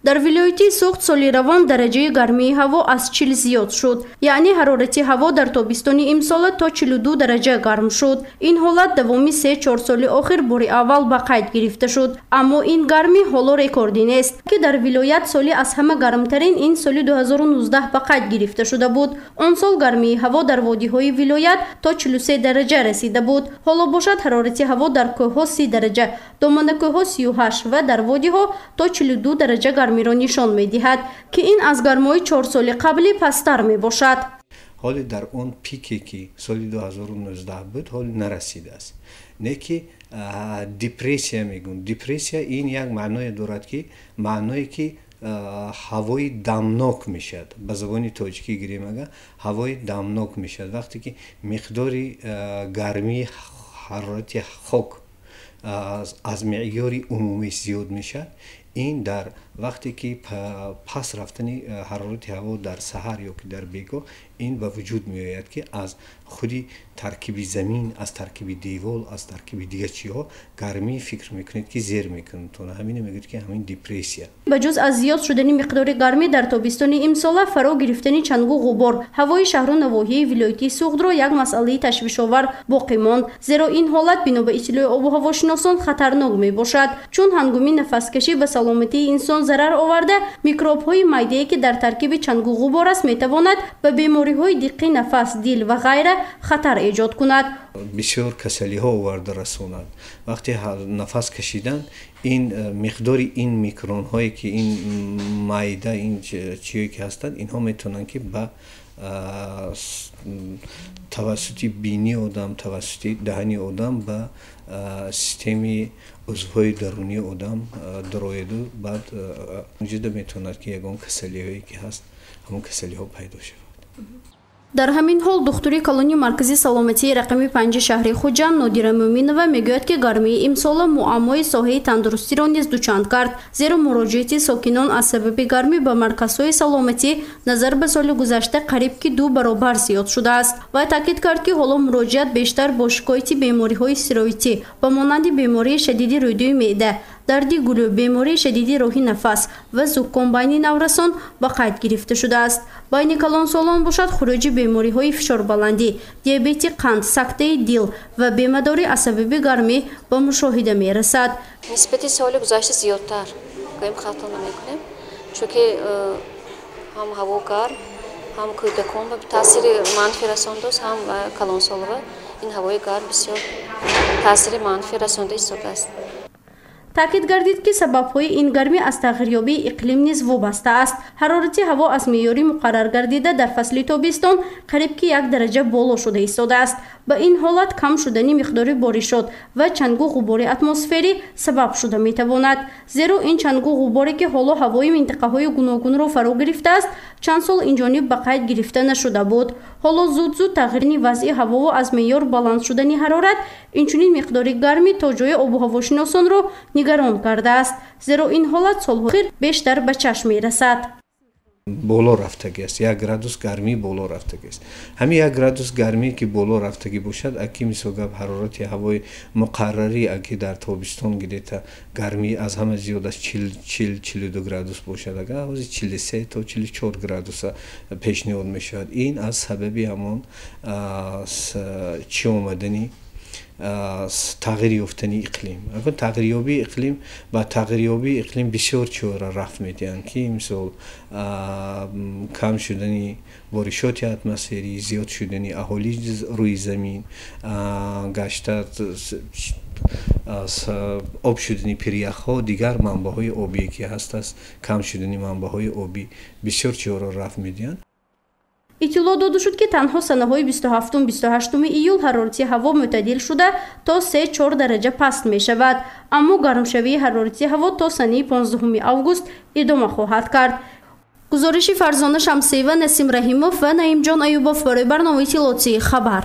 дар вилояти Суғд соли равон дараҷаи гармии ҳаво аз 40 зиёд шуд, яъне ҳарорати ҳаво дар тобистони имсола то 42 дараҷа гарм шуд. Ин ҳолат давоми 3-4 соли охир бори аввал ба қайд гирифта шуд. Аммо ин гармӣ ҳоло рекордӣ нест, ки дар вилоят соли аз ҳама гармтарин ин соли 2019 ба қайд гирифта шуда буд. Он сол гармии ҳаво дар водиҳои вилоят то 43 дараҷа расида буд. Ҳоло бошад ҳарорати ҳаво дар кӯҳҳо 30 дараҷа, доманакӯҳҳо 38 ва дар водиҳо то 42 дараҷа гармиро нишон медиҳад, ки ин аз гармои 4 соли қаблӣ пасттар мебошад. ҳоли дар он пике ки соли 2019 буд ҳоли нарасидааст. Не ки депрессия мегӯн. Депрессия ин як маъное дорад ки маъное ки ҳавои дамнок мешавад. Ба забони тоҷикӣ гирем ага ҳавои дамнок мешавад. Вақте ки миқдори гармии ҳарорати хок аз меъёри умумӣ зиёд мешавад, ин дар вақте ки пас рафтани ҳарорати ҳаво дар саҳар ё ки дар бегоҳ ин ба вуҷуд меояд ки аз худи таркиби замин, аз таркиби девор, аз таркиби дигар чиҳо гармӣ фикр мекунед ки зер мекунад. То ҳамине мегӯяд ки ҳамин депрессия. Ба ҷуз аз зиёд шудани миқдори гармӣ дар тобистони имсола, фаро гирифтани чангу ғубор ҳавои шаҳру навоҳии вилояти Суғдро як масъалаи ташвишовар боқӣ монд, зеро ин ҳолат бино ба иттилои обу ҳавошиносон хатарнок мебошад, чун ҳангоми нафаскашӣ ба саломатии инсон зарар оварда микробҳои майдае ки дар таркиби чангу ғубор аст метавонад ба бемориҳои диққи нафас, дил ва ғайра хатар эҷод кунад. Бисёр касалиҳо оварда расонад. Вақте нафас кашидан ин миқдори ин микронҳое ки ин майда, ин чиҳое ки ҳастанд, инҳо метавонанд ки ба тавассути бини одам, тавассути даҳани одам ба системи узвҳои дарунии одам дарояду баъд вуҷуда метавонад ки ягон касалиҳое ки ҳаст ҳамон касалиҳо пайдо шавад. дар ҳамин ҳол духтури калони маркази саломатии рақами 5 шаҳри Хуҷанд Нодира Мӯминова мегӯяд ки гармии имсола муаммои соҳаи тандурустиро низ дучанд кард, зеро муроҷиати сокинон аз сабаби гармӣ ба марказҳои саломатӣ назар ба соли гузашта қариб ки 2 баробар зиёд шудааст. Вай таъкид кард ки ҳоло муроҷиат бештар бо шикояти бемориҳои сироитӣ ба монанди бемории шадиди рӯйдӯи меъда, дарди гулӯ, бемории шадиди роҳи нафас ва зукком байни наврасон ба қайд гирифта шудааст. Байни калонсолон бошад хуруҷи бемориҳои фишорбаландӣ, диабети қанд, сактаи дил ва бемадорӣ аз сабаби гармӣ ба мушоҳида мерасад. Нисбати соли гузашта зиёдтар гоим хатона мекунем, чунки ҳам ҳаво гарм, ҳам кӯдакон ба таъсири манфӣ расондааст, ҳам калонсолова ин ҳавои гарм бисёр таъсири манфӣ расонда истодааст. таъкид гардид ки сабабҳои ин гармӣ аз тағйирёбии иқлим низ вобаста аст. ҳарорати ҳаво аз меъёри муқаррар гардида дар фасли тобистон қариб ки 1 дараҷа боло шуда истодааст. ба ин ҳолат кам шудани миқдори боришот ва чангу ғубори атмосферӣ сабаб шуда метавонад, зеро ин чангу ғуборе ки ҳоло ҳавои минтақаҳои гуногунро фаро гирифтааст, чанд сол инҷониб ба қайд гирифта нашуда буд. ҳоло зуд тағйирни вазъи ҳаво ва аз меъёр баланд шудани ҳарорат, инчунин миқдори гармӣ то ҷои обуҳавошиносонро нигарон кардааст, зеро ин ҳолат солҳои охир бештар ба чашм мерасад. боло рафтагӣ аст, 1 градус гармӣ боло рафтагӣ аст. ҳамин 1 градус гармӣ ки боло рафтагӣ бошад, аки мисол гап ҳарорати ҳавои муқаррарӣ аки дар тобистон гирета гармӣ аз ҳама зиёд аз 40-42 градус бошад, агар ҳози 43 то 44 градуса пешниҳод мешавад, ин аз сабаби ҳамон чӣ омадани тағйир ёфтани иқлим. Агар тағйирёбии иқлим ба тағйирёбии иқлим бисёр чора рафт медиҳанд ки мисол кам шудани боришоти атмосферӣ, зиёд шудани аҳолӣ рӯи замин, гашта об шудани пиряхҳо, дигар манбаъҳои обие ки ҳастааст, кам шудани манбаъҳои обӣ бисёр чора рафт медиҳанд. иттилоъ дода шуд ки танҳо санаҳои 27-28 июл ҳарорати ҳаво мӯътадил шуда то 3-4 дараҷа паст мешавад, аммо гармшавии ҳарорати ҳаво то санаи 15 август идома хоҳад кард. гузориши Фарзона Шамсиева, Насим Раҳимов ва Наимҷон Аюбов барои барномаи Иттилоъотии Хабар.